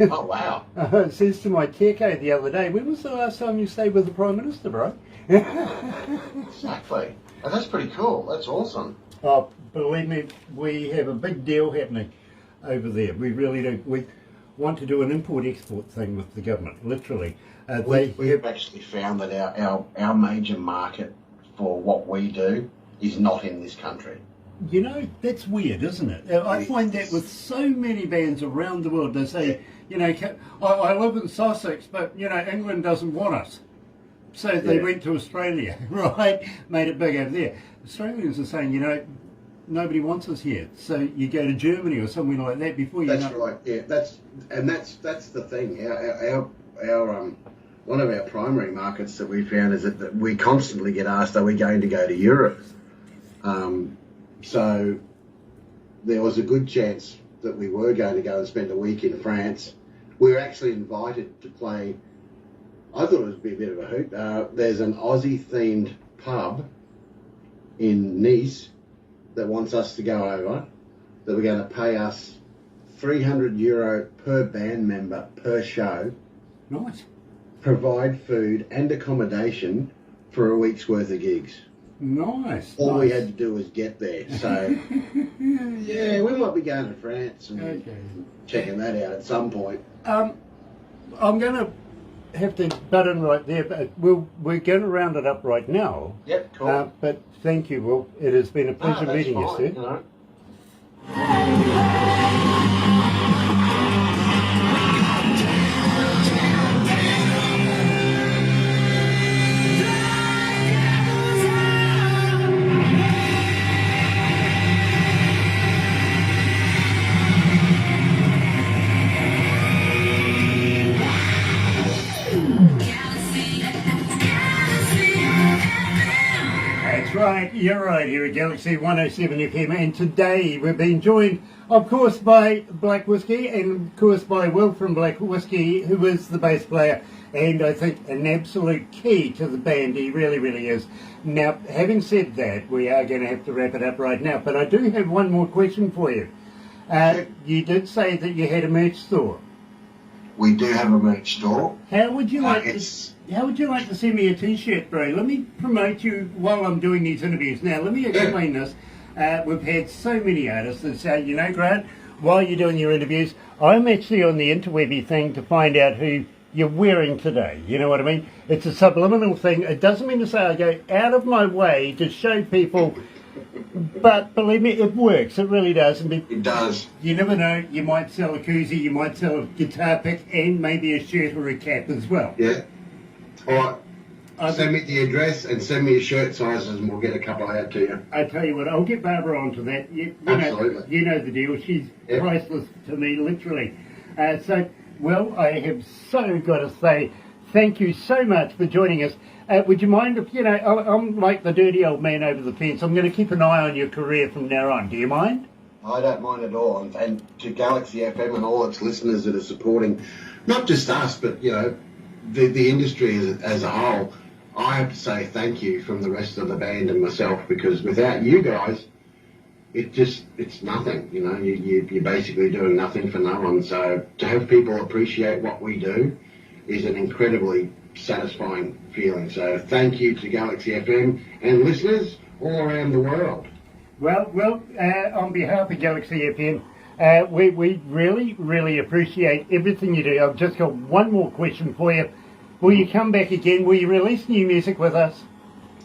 Oh, wow. It says to my Teko the other day, when was the last time you stayed with the Prime Minister, bro? Exactly. Oh, that's pretty cool. That's awesome. Oh, believe me, we have a big deal happening over there. We really do. We want to do an import-export thing with the government, literally. We've actually found that our major market for what we do is not in this country. You know, that's weird, isn't it? I find that with so many bands around the world. They say, I live in Sussex, but, England doesn't want us. So they went to Australia, right? Made it big over there. Australians are saying, nobody wants us here. So you go to Germany or somewhere like that before you That's right. Yeah, that's the thing. Our one of our primary markets that we found is that we constantly get asked, "Are we going to go to Europe?" So there was a good chance that we were going to go and spend a week in France. We were actually invited to play. I thought it would be a bit of a hoot. There's an Aussie-themed pub in Nice that wants us to go over, that we're going to pay us €300 per band member per show. Nice. Provide food and accommodation for a week's worth of gigs. Nice. All we had to do was get there. So, yeah, we might be going to France and checking that out at some point. I'm going to have to butt in right there, but we're going to round it up right now. Yep, cool. But thank you, Will. It has been a pleasure meeting you, sir. You know. That's right, you're right, here at Galaxy 107 FM, and today we've been joined, of course, by Black Whiskey, and of course by Will from Black Whiskey, who is the bass player, and I think an absolute key to the band. He really, really is. Now, having said that, we are going to have to wrap it up right now, but I do have one more question for you. You did say that you had a merch store. We do have a merch store. How would you like to send me a t-shirt, bro? Let me promote you while I'm doing these interviews. Now, let me explain this. We've had so many artists that say, you know, Grant, while you're doing your interviews, I'm actually on the interwebby thing to find out who you're wearing today. You know what I mean? It's a subliminal thing. It doesn't mean to say I go out of my way to show people, but believe me, it works. It really does. It does. You never know. You might sell a koozie, you might sell a guitar pick, and maybe a shirt or a cap as well. Yeah. All right. Send me the address and send me your shirt sizes, and we'll get a couple out to you. I tell you what, I'll get Barbara onto that. Absolutely. You know the deal. She's priceless to me, literally. Well, I have so got to say thank you so much for joining us. Would you mind if, I'm like the dirty old man over the fence. I'm going to keep an eye on your career from now on. Do you mind? I don't mind at all. And to Galaxy FM and all its listeners that are supporting, not just us, but, the industry as a whole, I have to say thank you from the rest of the band and myself, because without you guys, it's nothing. You're basically doing nothing for no one. So to have people appreciate what we do is an incredibly satisfying feeling. So thank you to Galaxy FM and listeners all around the world. Well, on behalf of Galaxy FM, we really, really appreciate everything you do. I've just got one more question for you. Will you come back again? Will you release new music with us?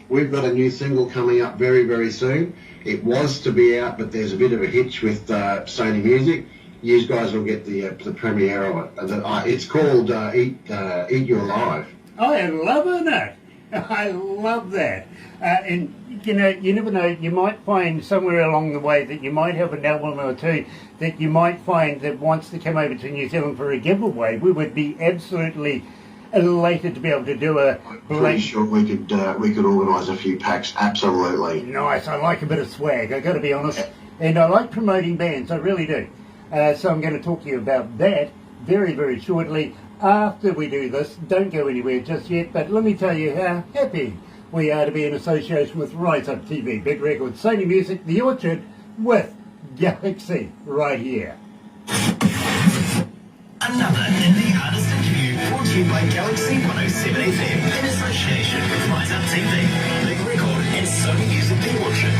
We've got a new single coming up very, very soon. It was to be out, but there's a bit of a hitch with Sony Music. You guys will get the premiere of it. It's called Eat Your Live. I love it. I love that. And, you never know. You might find somewhere along the way that you might have an album or two that you might find that wants to come over to New Zealand for a giveaway. We would be absolutely elated to be able to do a... I'm pretty sure we could organise a few packs, absolutely. Nice. I like a bit of swag, I've got to be honest. And I like promoting bands, I really do. So I'm going to talk to you about that very, very shortly after we do this. Don't go anywhere just yet, but let me tell you how happy we are to be in association with Rise Up TV, Big Records, Sony Music, The Orchard, with Galaxy right here. Another indie artist interview brought to you by Galaxy 107 FM in association with Rise Up TV, Big Record and Sony Music, The Orchard.